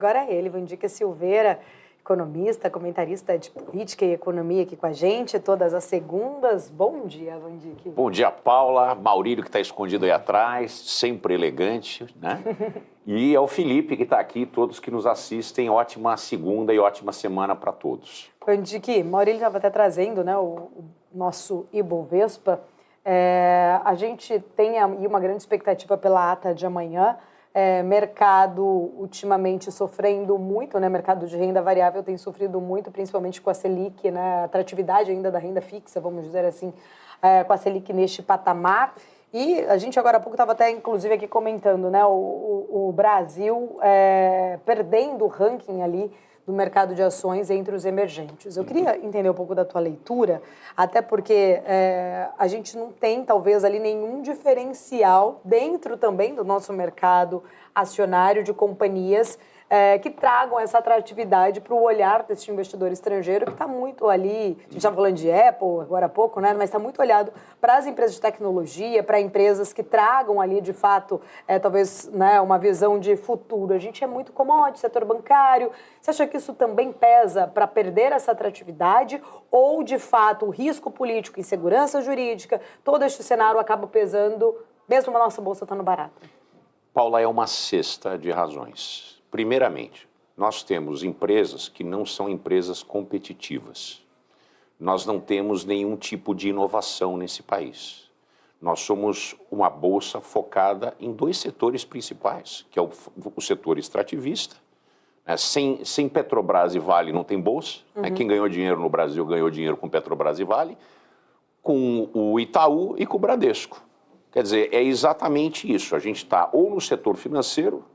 Agora é ele, Vandique Silveira, economista, comentarista de política e economia aqui com a gente, todas as segundas. Bom dia, Vandique. Bom dia, Paula. Maurílio, que está escondido aí atrás, sempre elegante, né? E é o Felipe, que está aqui, todos que nos assistem. Ótima segunda e ótima semana para todos. Vandique, Maurílio estava até trazendo, né, o nosso Ibovespa. A gente tem aí uma grande expectativa pela ata de amanhã. Mercado ultimamente sofrendo muito, né? Mercado de renda variável tem sofrido muito, principalmente com a Selic, né? A atratividade ainda da renda fixa, vamos dizer assim, com a Selic neste patamar. E a gente agora há pouco estava até, inclusive, aqui comentando, né? O Brasil perdendo o ranking ali do mercado de ações entre os emergentes. Eu queria entender um pouco da tua leitura, até porque a gente não tem, talvez, ali nenhum diferencial dentro também do nosso mercado acionário de companhias que tragam essa atratividade para o olhar desse investidor estrangeiro que está muito ali, a gente estava falando de Apple agora há pouco, né? Mas está muito olhado para as empresas de tecnologia, para empresas que tragam ali, de fato, talvez, né, uma visão de futuro. A gente é muito commodity, setor bancário. Você acha que isso também pesa para perder essa atratividade? Ou, de fato, o risco político, insegurança jurídica, todo este cenário acaba pesando, mesmo a nossa bolsa estando barata? Paula, é uma cesta de razões. Primeiramente, nós temos empresas que não são empresas competitivas. Nós não temos nenhum tipo de inovação nesse país. Nós somos uma bolsa focada em dois setores principais, que é o setor extrativista. Sem Petrobras e Vale não tem bolsa. Quem ganhou dinheiro no Brasil ganhou dinheiro com Petrobras e Vale, com o Itaú e com o Bradesco. Quer dizer, é exatamente isso. A gente está ou no setor financeiro,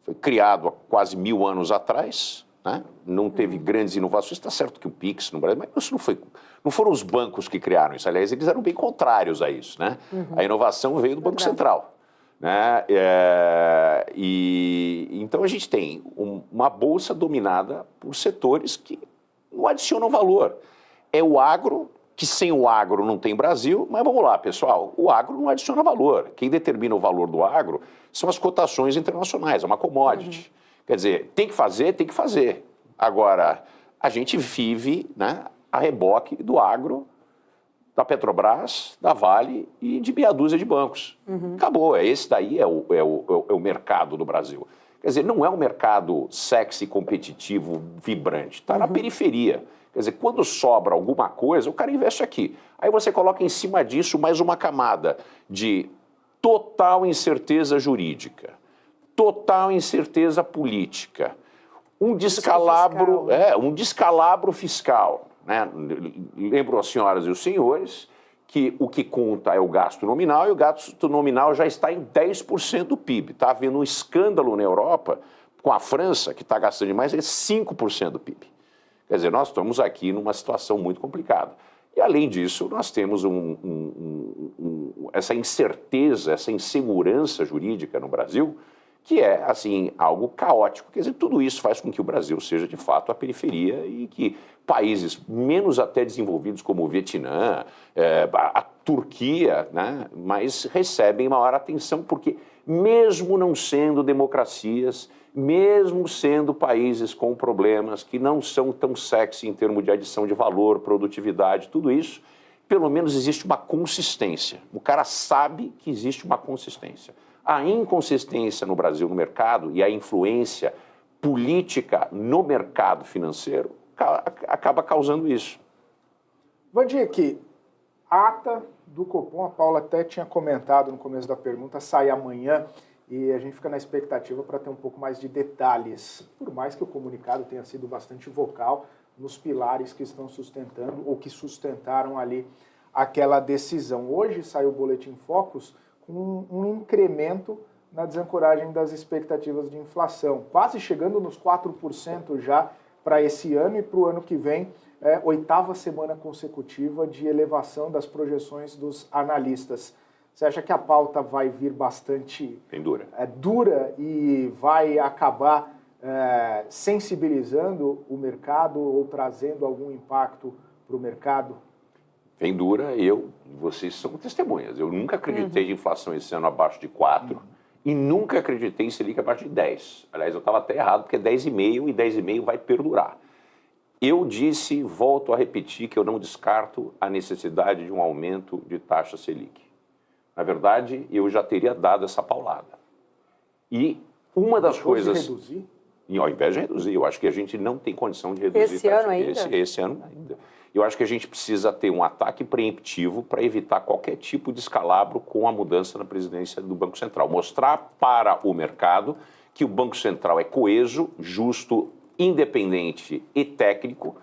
foi criado há quase 1000 anos atrás, né? Não teve grandes inovações. Está certo que o Pix no Brasil, mas isso não foram os bancos que criaram isso. Aliás, eles eram bem contrários a isso, né? A inovação veio do Banco Central, né? Então a gente tem uma bolsa dominada por setores que não adicionam valor. É o agro, que sem o agro não tem Brasil, mas vamos lá, pessoal, o agro não adiciona valor. Quem determina o valor do agro são as cotações internacionais, é uma commodity. Quer dizer, tem que fazer, tem que fazer. Agora, a gente vive, né, a reboque do agro, da Petrobras, da Vale e de meia dúzia de bancos. Acabou, esse daí é o mercado do Brasil. Quer dizer, não é um mercado sexy, competitivo, vibrante, está na periferia. Quer dizer, quando sobra alguma coisa, o cara investe aqui. Aí você coloca em cima disso mais uma camada de total incerteza jurídica, total incerteza política, um descalabro fiscal. Né? Lembro às senhoras e os senhores que o que conta é o gasto nominal e o gasto nominal já está em 10% do PIB. Está havendo um escândalo na Europa com a França, que está gastando demais, é 5% do PIB. Quer dizer, nós estamos aqui numa situação muito complicada. E, além disso, nós temos essa incerteza, essa insegurança jurídica no Brasil, que é, assim, algo caótico. Quer dizer, tudo isso faz com que o Brasil seja, de fato, a periferia e que países menos até desenvolvidos, como o Vietnã, a Turquia, né, mas recebem maior atenção, porque mesmo não sendo democracias, mesmo sendo países com problemas que não são tão sexy em termos de adição de valor, produtividade, tudo isso, pelo menos existe uma consistência. O cara sabe que existe uma consistência. A inconsistência no Brasil no mercado e a influência política no mercado financeiro acaba causando isso. Vandique, ata do Copom, a Paula até tinha comentado no começo da pergunta, sai amanhã. E a gente fica na expectativa para ter um pouco mais de detalhes, por mais que o comunicado tenha sido bastante vocal nos pilares que estão sustentando ou que sustentaram ali aquela decisão. Hoje saiu o Boletim Focus com um incremento na desancoragem das expectativas de inflação, quase chegando nos 4% já para esse ano e para o ano que vem, 8ª semana consecutiva de elevação das projeções dos analistas. Você acha que a pauta vai vir bastante dura e vai acabar sensibilizando o mercado ou trazendo algum impacto para o mercado? Vem dura, vocês são testemunhas. Eu nunca acreditei de inflação esse ano abaixo de 4. E nunca acreditei em Selic abaixo de 10. Aliás, eu estava até errado, porque é 10,5 e 10,5 vai perdurar. Eu disse, volto a repetir, que eu não descarto a necessidade de um aumento de taxa Selic. Na verdade, eu já teria dado essa paulada. E uma das coisas... De reduzir? E ao invés de reduzir, eu acho que a gente não tem condição de reduzir. Esse ano ainda? Esse ano ainda. Eu acho que a gente precisa ter um ataque preemptivo para evitar qualquer tipo de escalabro com a mudança na presidência do Banco Central. Mostrar para o mercado que o Banco Central é coeso, justo, independente e técnico.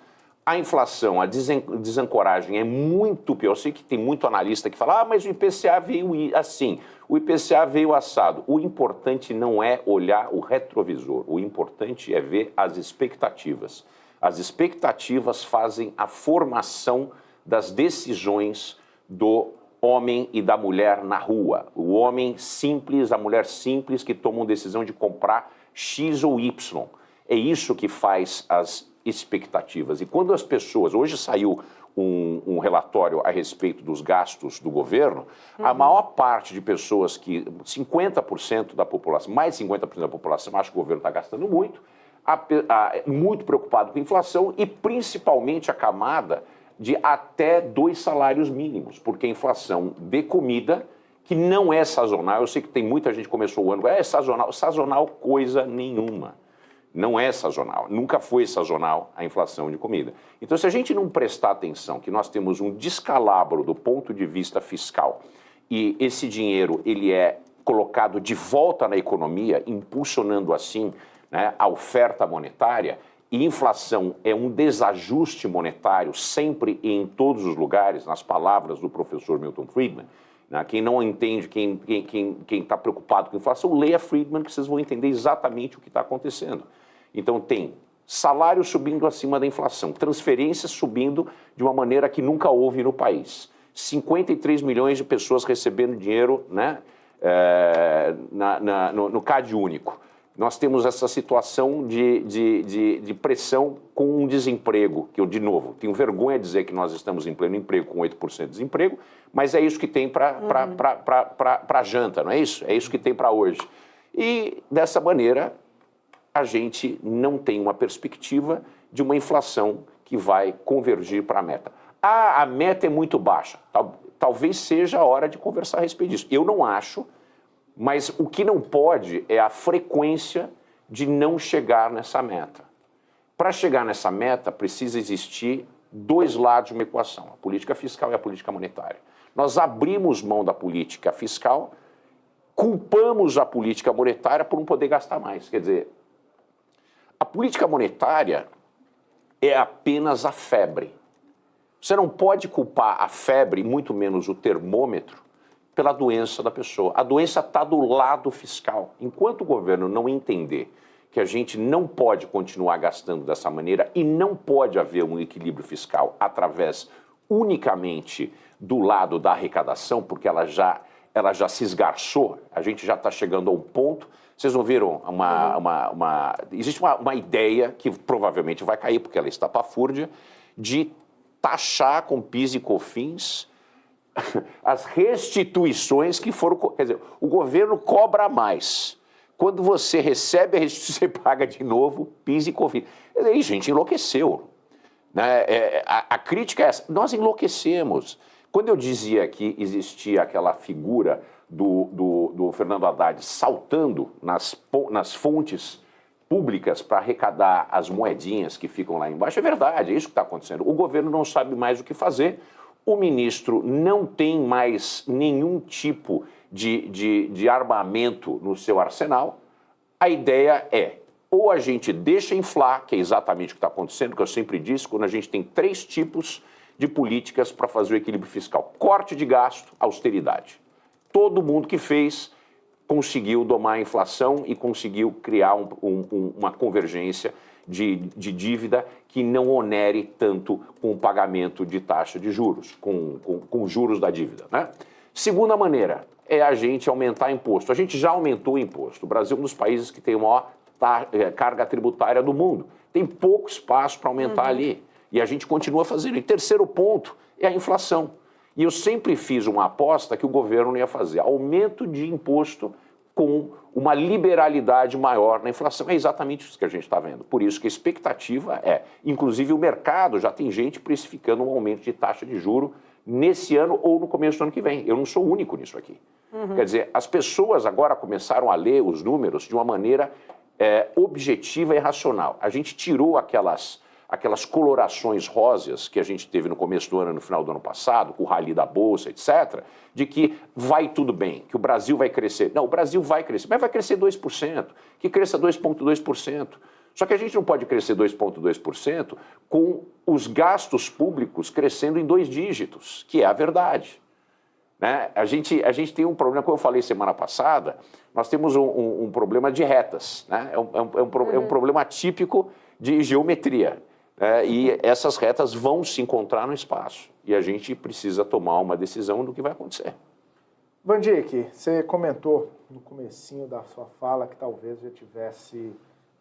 A inflação, a desancoragem é muito pior. Eu sei que tem muito analista que fala, mas o IPCA veio assim, o IPCA veio assado. O importante não é olhar o retrovisor, o importante é ver as expectativas. As expectativas fazem a formação das decisões do homem e da mulher na rua. O homem simples, a mulher simples que tomam decisão de comprar X ou Y. É isso que faz as expectativas. E quando as pessoas... Hoje saiu um relatório a respeito dos gastos do governo, a maior parte de pessoas que... 50% da população, mais de 50% da população acha que o governo está gastando muito, muito preocupado com a inflação e principalmente a camada de até 2 salários mínimos, porque a inflação de comida, que não é sazonal, eu sei que tem muita gente que começou o ano, é sazonal, sazonal coisa nenhuma. Não é sazonal, nunca foi sazonal a inflação de comida. Então, se a gente não prestar atenção que nós temos um descalabro do ponto de vista fiscal e esse dinheiro ele é colocado de volta na economia, impulsionando assim, né, a oferta monetária, e inflação é um desajuste monetário sempre e em todos os lugares, nas palavras do professor Milton Friedman. Né? Quem não entende, quem está preocupado com inflação, leia Friedman, que vocês vão entender exatamente o que está acontecendo. Então tem salário subindo acima da inflação, transferências subindo de uma maneira que nunca houve no país. 53 milhões de pessoas recebendo dinheiro, né, no CAD único. Nós temos essa situação de pressão com um desemprego, que eu, de novo, tenho vergonha de dizer que nós estamos em pleno emprego com 8% de desemprego, mas é isso que tem para janta, não é isso? É isso que tem para hoje. E, dessa maneira, a gente não tem uma perspectiva de uma inflação que vai convergir para a meta. Ah, a meta é muito baixa. Talvez seja a hora de conversar a respeito disso. Eu não acho... Mas o que não pode é a frequência de não chegar nessa meta. Para chegar nessa meta, precisa existir 2 lados de uma equação, a política fiscal e a política monetária. Nós abrimos mão da política fiscal, culpamos a política monetária por não poder gastar mais. Quer dizer, a política monetária é apenas a febre. Você não pode culpar a febre, muito menos o termômetro, pela doença da pessoa. A doença está do lado fiscal. Enquanto o governo não entender que a gente não pode continuar gastando dessa maneira e não pode haver um equilíbrio fiscal através unicamente do lado da arrecadação, porque ela já se esgarçou, a gente já está chegando a um ponto. Vocês não viram existe uma ideia que provavelmente vai cair, porque ela está papúrdia, de taxar com PIS e COFINS as restituições que foram... Quer dizer, o governo cobra mais. Quando você recebe a restituição, você paga de novo PIS e COFINS. E aí, gente, enlouqueceu. Né? A crítica é essa. Nós enlouquecemos. Quando eu dizia que existia aquela figura do Fernando Haddad saltando nas fontes públicas para arrecadar as moedinhas que ficam lá embaixo, é verdade, é isso que está acontecendo. O governo não sabe mais o que fazer. O ministro não tem mais nenhum tipo de armamento no seu arsenal. A ideia é, ou a gente deixa inflar, que é exatamente o que está acontecendo, que eu sempre disse, quando a gente tem 3 tipos de políticas para fazer o equilíbrio fiscal. Corte de gasto, austeridade. Todo mundo que fez conseguiu domar a inflação e conseguiu criar uma convergência de dívida que não onere tanto com o pagamento de taxa de juros, com juros da dívida. Né? Segunda maneira é a gente aumentar imposto. A gente já aumentou o imposto. O Brasil é um dos países que tem a maior carga tributária do mundo. Tem pouco espaço para aumentar ali. E a gente continua fazendo. E terceiro ponto é a inflação. E eu sempre fiz uma aposta que o governo não ia fazer. Aumento de imposto com uma liberalidade maior na inflação. É exatamente isso que a gente está vendo. Por isso que a expectativa inclusive o mercado já tem gente precificando um aumento de taxa de juro nesse ano ou no começo do ano que vem. Eu não sou o único nisso aqui. Quer dizer, as pessoas agora começaram a ler os números de uma maneira objetiva e racional. A gente tirou aquelas colorações róseas que a gente teve no começo do ano, no final do ano passado, com o rally da Bolsa, etc., de que vai tudo bem, que o Brasil vai crescer. Não, o Brasil vai crescer, mas vai crescer 2%, que cresça 2,2%. Só que a gente não pode crescer 2,2% com os gastos públicos crescendo em 2 dígitos, que é a verdade. Né? A gente tem um problema, como eu falei semana passada, nós temos um problema de retas, né? É um problema típico de geometria. E essas retas vão se encontrar no espaço. E a gente precisa tomar uma decisão do que vai acontecer. Van Dijk, você comentou no comecinho da sua fala que talvez já tivesse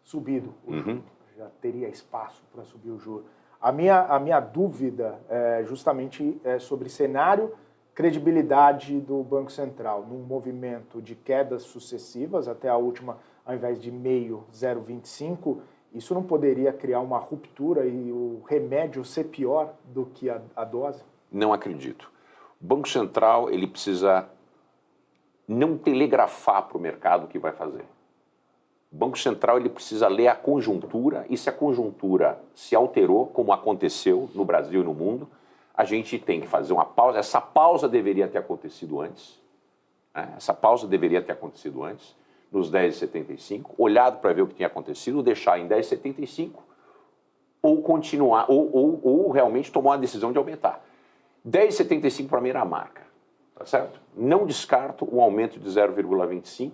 subido o juro, já teria espaço para subir o juro. A minha dúvida é justamente sobre cenário, credibilidade do Banco Central num movimento de quedas sucessivas, até a última, ao invés de 0,25, isso não poderia criar uma ruptura e o remédio ser pior do que a dose? Não acredito. O Banco Central ele precisa não telegrafar para o mercado o que vai fazer. O Banco Central ele precisa ler a conjuntura e se a conjuntura se alterou, como aconteceu no Brasil e no mundo, a gente tem que fazer uma pausa. Essa pausa deveria ter acontecido antes. Né? Essa pausa deveria ter acontecido antes, nos 10,75, olhado para ver o que tinha acontecido, deixar em 10,75 ou continuar, ou realmente tomar uma decisão de aumentar. 10,75 para mim era a marca, tá certo? Não descarto um aumento de 0,25.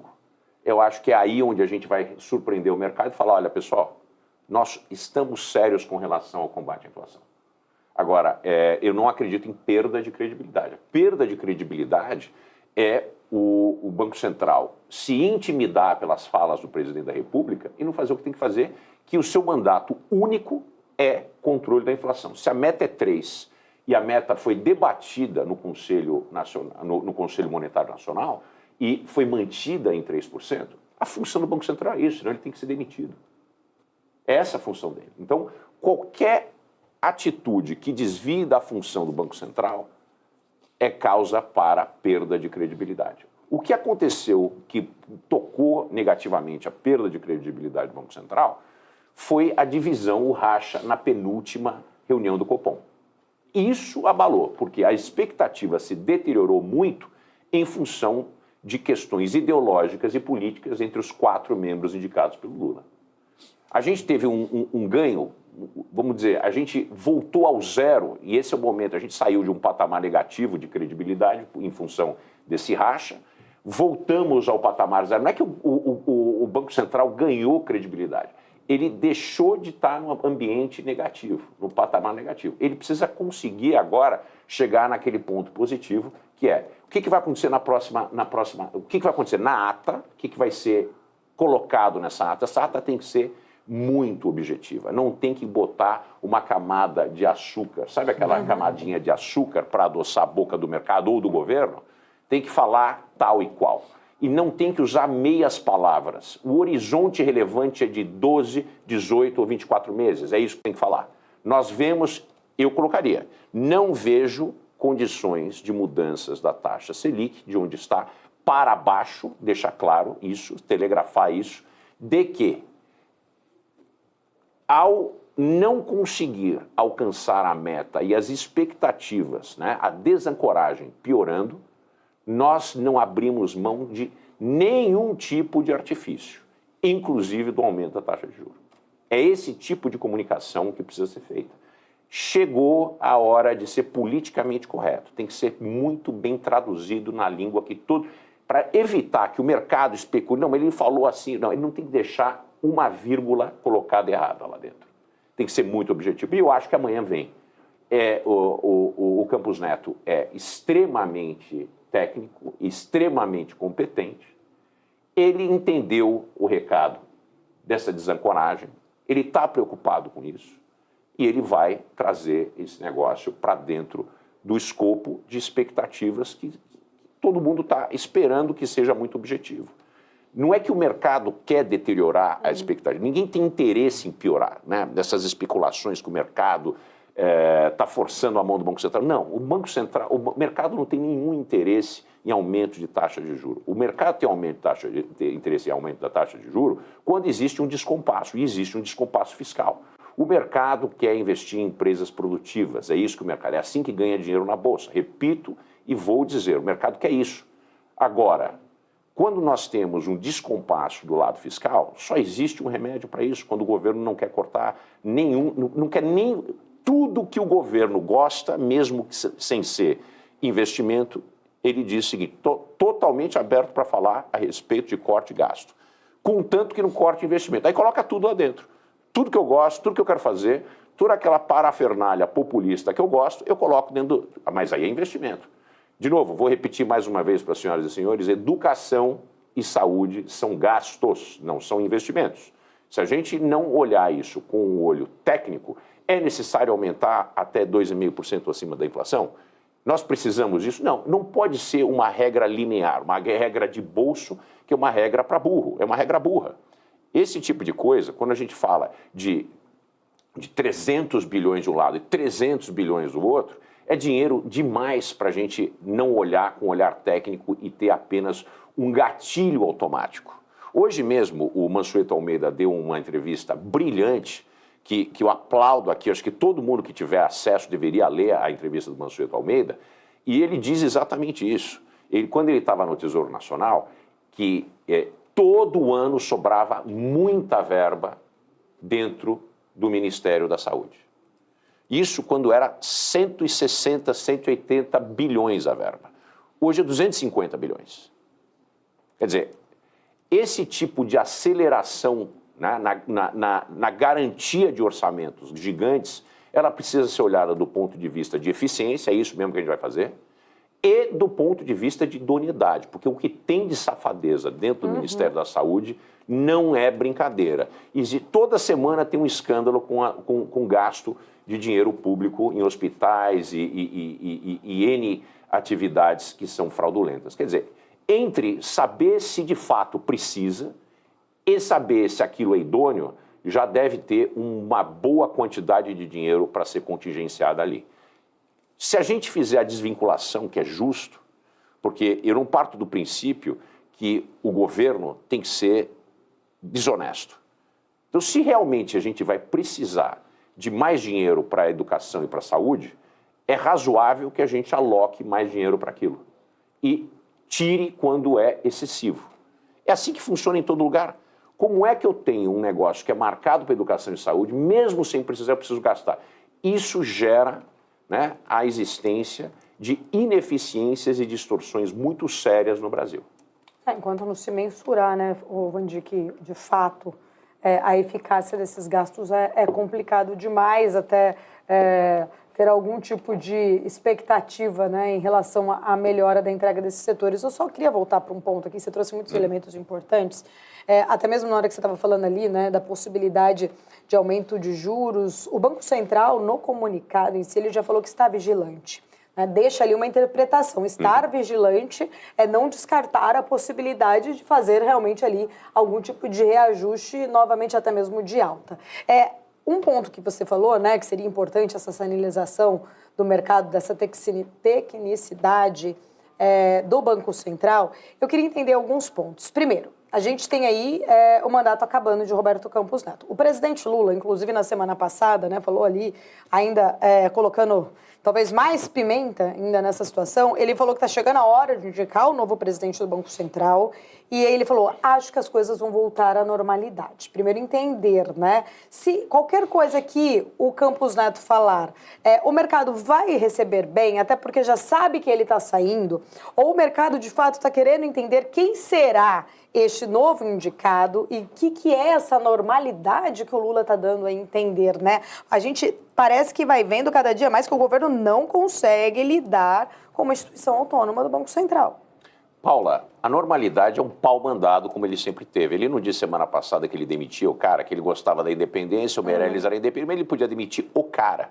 Eu acho que é aí onde a gente vai surpreender o mercado e falar, olha, pessoal, nós estamos sérios com relação ao combate à inflação. Agora, eu não acredito em perda de credibilidade. A perda de credibilidade é o Banco Central se intimidar pelas falas do presidente da República e não fazer o que tem que fazer, que o seu mandato único é controle da inflação. Se a meta é 3 e a meta foi debatida no Conselho Monetário Nacional e foi mantida em 3%, a função do Banco Central é isso, senão ele tem que ser demitido. Essa é a função dele. Então, qualquer atitude que desvie da função do Banco Central é causa para perda de credibilidade. O que aconteceu que tocou negativamente a perda de credibilidade do Banco Central foi a divisão, o racha, na penúltima reunião do Copom. Isso abalou, porque a expectativa se deteriorou muito em função de questões ideológicas e políticas entre os 4 membros indicados pelo Lula. A gente teve um ganho, vamos dizer, a gente voltou ao zero, e esse é o momento, a gente saiu de um patamar negativo de credibilidade em função desse racha, voltamos ao patamar zero. Não é que o Banco Central ganhou credibilidade, ele deixou de estar no ambiente negativo, no patamar negativo. Ele precisa conseguir agora chegar naquele ponto positivo, que é, o que vai acontecer na próxima o que vai acontecer na ata, o que vai ser colocado nessa ata. Essa ata tem que ser muito objetiva, não tem que botar uma camada de açúcar, sabe aquela camadinha de açúcar para adoçar a boca do mercado ou do governo? Tem que falar tal e qual. E não tem que usar meias palavras. O horizonte relevante é de 12, 18 ou 24 meses, é isso que tem que falar. Nós vemos, eu colocaria, não vejo condições de mudanças da taxa Selic, de onde está, para baixo, deixar claro isso, telegrafar isso, de que ao não conseguir alcançar a meta e as expectativas, né, a desancoragem piorando, nós não abrimos mão de nenhum tipo de artifício, inclusive do aumento da taxa de juros. É esse tipo de comunicação que precisa ser feita. Chegou a hora de ser politicamente correto, tem que ser muito bem traduzido na língua que todo... Para evitar que o mercado especule, não, ele falou assim, não, ele não tem que deixar uma vírgula colocada errada lá dentro. Tem que ser muito objetivo. E eu acho que amanhã vem. O Campos Neto é extremamente técnico, extremamente competente. Ele entendeu o recado dessa desancoragem, ele está preocupado com isso e ele vai trazer esse negócio para dentro do escopo de expectativas que todo mundo está esperando que seja muito objetivo. Não é que o mercado quer deteriorar a expectativa. Ninguém tem interesse em piorar, né? Dessas especulações que o mercado está forçando a mão do Banco Central. Não, o mercado não tem nenhum interesse em aumento de taxa de juros. O mercado tem interesse em aumento da taxa de juros quando existe um descompasso, e existe um descompasso fiscal. O mercado quer investir em empresas produtivas, é isso que o mercado é assim que ganha dinheiro na Bolsa. Repito e vou dizer, o mercado quer isso. Agora, quando nós temos um descompasso do lado fiscal, só existe um remédio para isso, quando o governo não quer cortar não quer nem tudo que o governo gosta, mesmo sem ser investimento, ele diz o seguinte, totalmente aberto para falar a respeito de corte de gasto, contanto que não corte investimento. Aí coloca tudo lá dentro. Tudo que eu gosto, tudo que eu quero fazer, toda aquela parafernália populista que eu gosto, eu coloco dentro do... Mas aí é investimento. De novo, vou repetir mais uma vez para as senhoras e senhores, educação e saúde são gastos, não são investimentos. Se a gente não olhar isso com um olho técnico, é necessário aumentar até 2,5% acima da inflação? Nós precisamos disso? Não, não pode ser uma regra linear, uma regra de bolso, que é uma regra para burro, é uma regra burra. Esse tipo de coisa, quando a gente fala de 300 bilhões de um lado e 300 bilhões do outro, é dinheiro demais para a gente não olhar com olhar técnico e ter apenas um gatilho automático. Hoje mesmo, o Mansueto Almeida deu uma entrevista brilhante, que eu aplaudo aqui, acho que todo mundo que tiver acesso deveria ler a entrevista do Mansueto Almeida, e ele diz exatamente isso. Quando ele estava no Tesouro Nacional, que todo ano sobrava muita verba dentro do Ministério da Saúde. Isso quando era 160, 180 bilhões a verba. Hoje é 250 bilhões. Quer dizer, esse tipo de aceleração, né, na garantia de orçamentos gigantes, ela precisa ser olhada do ponto de vista de eficiência, é isso mesmo que a gente vai fazer, e do ponto de vista de idoneidade, porque o que tem de safadeza dentro do Ministério da Saúde não é brincadeira. E toda semana tem um escândalo com gasto de dinheiro público em hospitais e N atividades que são fraudulentas. Quer dizer, entre saber se de fato precisa e saber se aquilo é idôneo, já deve ter uma boa quantidade de dinheiro para ser contingenciada ali. Se a gente fizer a desvinculação, que é justo, porque eu não parto do princípio que o governo tem que ser desonesto. Então, se realmente a gente vai precisar de mais dinheiro para a educação e para a saúde, é razoável que a gente aloque mais dinheiro para aquilo. E tire quando é excessivo. É assim que funciona em todo lugar. Como é que eu tenho um negócio que é marcado para educação e saúde, mesmo sem precisar, eu preciso gastar? Isso gera, né, a existência de ineficiências e distorções muito sérias no Brasil. Enquanto não se mensurar, né, Vandi, que de fato a eficácia desses gastos é complicado demais, até ter algum tipo de expectativa, né, em relação à melhora da entrega desses setores. Eu só queria voltar para um ponto aqui, você trouxe muitos elementos importantes, até mesmo na hora que você estava falando ali, né, da possibilidade de aumento de juros. O Banco Central, no comunicado em si, ele já falou que está vigilante. Deixa ali uma interpretação. Estar vigilante é não descartar a possibilidade de fazer realmente ali algum tipo de reajuste, novamente até mesmo de alta. Um ponto que você falou, né, que seria importante essa sinalização do mercado, dessa tecnicidade do Banco Central, eu queria entender alguns pontos. Primeiro, a gente tem aí o mandato acabando de Roberto Campos Neto. O presidente Lula, inclusive na semana passada, né, falou ali, ainda colocando talvez mais pimenta ainda nessa situação, ele falou que está chegando a hora de indicar o novo presidente do Banco Central, e aí ele falou, acho que as coisas vão voltar à normalidade. Primeiro entender, né, se qualquer coisa que o Campos Neto falar, o mercado vai receber bem, até porque já sabe que ele está saindo, ou o mercado de fato está querendo entender quem será este novo indicado e o que é essa normalidade que o Lula está dando a entender, né? A gente parece que vai vendo cada dia mais que o governo não consegue lidar com uma instituição autônoma do Banco Central. Paula, a normalidade é um pau mandado, como ele sempre teve. Ele não disse semana passada que ele demitia o cara, que ele gostava da independência, o Meirelles era independente, mas ele podia demitir o cara.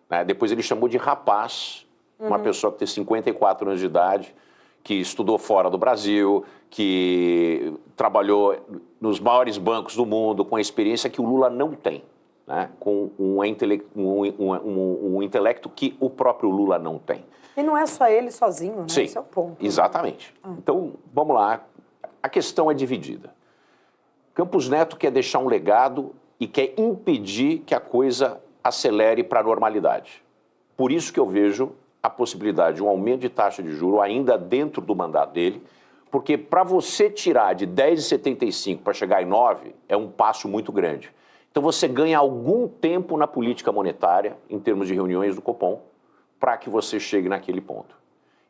Né? Depois ele chamou de rapaz, uma pessoa que tem 54 anos de idade, que estudou fora do Brasil, que trabalhou nos maiores bancos do mundo, com a experiência que o Lula não tem, né? Com um intelecto que o próprio Lula não tem. E não é só ele sozinho, né? Sim, Esse é o ponto. exatamente. Então, vamos lá. A questão é dividida. Campos Neto quer deixar um legado e quer impedir que a coisa acelere para a normalidade. Por isso que eu vejo a possibilidade de um aumento de taxa de juros ainda dentro do mandato dele, porque para você tirar de 10,75 para chegar em 9 é um passo muito grande. Então você ganha algum tempo na política monetária, em termos de reuniões do Copom, para que você chegue naquele ponto.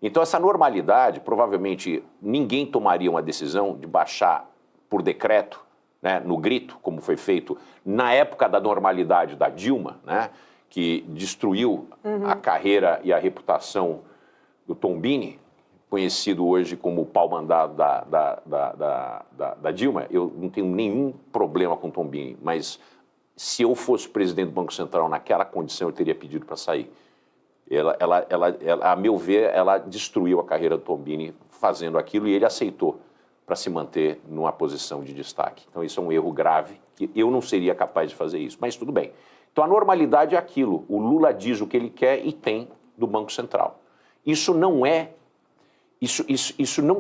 Então essa normalidade, provavelmente ninguém tomaria uma decisão de baixar por decreto, né, no grito, como foi feito na época da normalidade da Dilma, né, que destruiu a carreira e a reputação do Tombini, conhecido hoje como o pau-mandado da Dilma. Eu não tenho nenhum problema com o Tombini, mas se eu fosse presidente do Banco Central naquela condição, eu teria pedido para sair. Ela, a meu ver, ela destruiu a carreira do Tombini fazendo aquilo e ele aceitou para se manter numa posição de destaque. Então isso é um erro grave, que eu não seria capaz de fazer isso, mas tudo bem. Então a normalidade é aquilo, o Lula diz o que ele quer e tem do Banco Central. Isso não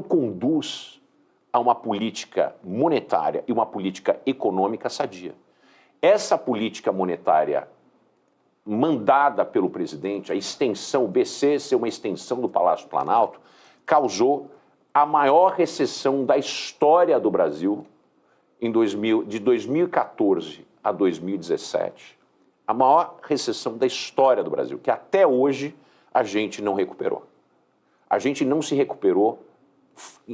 conduz a uma política monetária e uma política econômica sadia. Essa política monetária mandada pelo presidente, a extensão, o BC ser uma extensão do Palácio Planalto, causou a maior recessão da história do Brasil de 2014 a 2017. A maior recessão da história do Brasil, que até hoje a gente não recuperou. A gente não se recuperou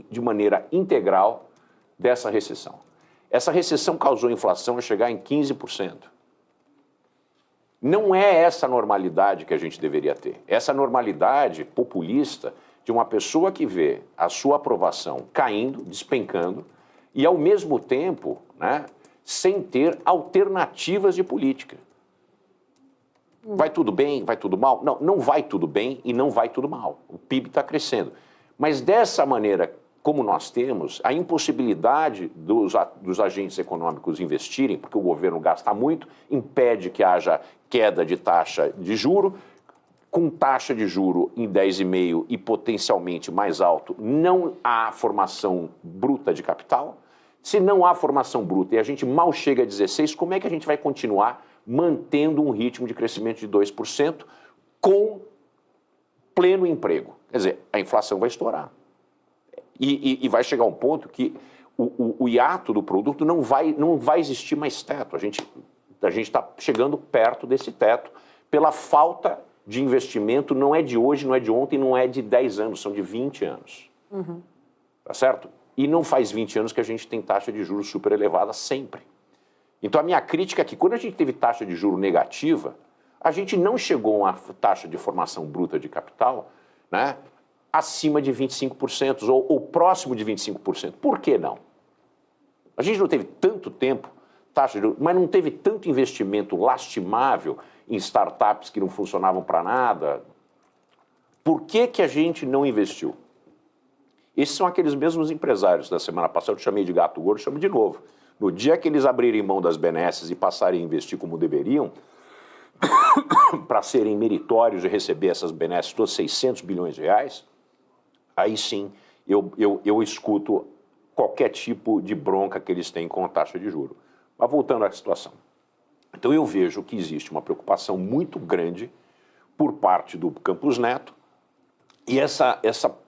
de maneira integral dessa recessão. Essa recessão causou a inflação a chegar em 15%. Não é essa normalidade que a gente deveria ter. Essa normalidade populista de uma pessoa que vê a sua aprovação caindo, despencando, e ao mesmo tempo, né, sem ter alternativas de política. Vai tudo bem? Vai tudo mal? Não, não vai tudo bem e não vai tudo mal. O PIB está crescendo. Mas dessa maneira, como nós temos, a impossibilidade dos agentes econômicos investirem, porque o governo gasta muito, impede que haja queda de taxa de juro. Com taxa de juro em 10,5% e potencialmente mais alto, não há formação bruta de capital. Se não há formação bruta e a gente mal chega a 16%, como é que a gente vai continuar mantendo um ritmo de crescimento de 2% com pleno emprego? Quer dizer, a inflação vai estourar. E vai chegar um ponto que o hiato do produto não vai existir mais teto. A gente está chegando perto desse teto pela falta de investimento, não é de hoje, não é de ontem, não é de 10 anos, são de 20 anos. Tá certo? E não faz 20 anos que a gente tem taxa de juros super elevada sempre. Então a minha crítica é que quando a gente teve taxa de juros negativa, a gente não chegou a uma taxa de formação bruta de capital, né, acima de 25% ou próximo de 25%. Por que não? A gente não teve tanto tempo, taxa de juros, mas não teve tanto investimento lastimável em startups que não funcionavam para nada. Por que que a gente não investiu? Esses são aqueles mesmos empresários da semana passada, eu chamei de gato gordo, chamo de novo. No dia que eles abrirem mão das benesses e passarem a investir como deveriam, para serem meritórios de receber essas benesses, todas 600 bilhões de reais, aí sim eu escuto qualquer tipo de bronca que eles têm com a taxa de juros. Mas voltando à situação. Então eu vejo que existe uma preocupação muito grande por parte do Campos Neto e essa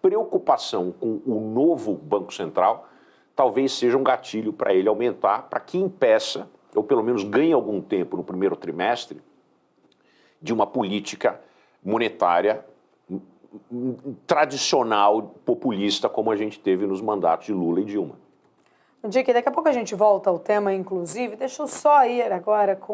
preocupação com o novo Banco Central talvez seja um gatilho para ele aumentar, para que impeça, ou pelo menos ganhe algum tempo no primeiro trimestre, de uma política monetária tradicional, populista, como a gente teve nos mandatos de Lula e Dilma. Dick, daqui a pouco a gente volta ao tema, inclusive. Deixa eu só ir agora com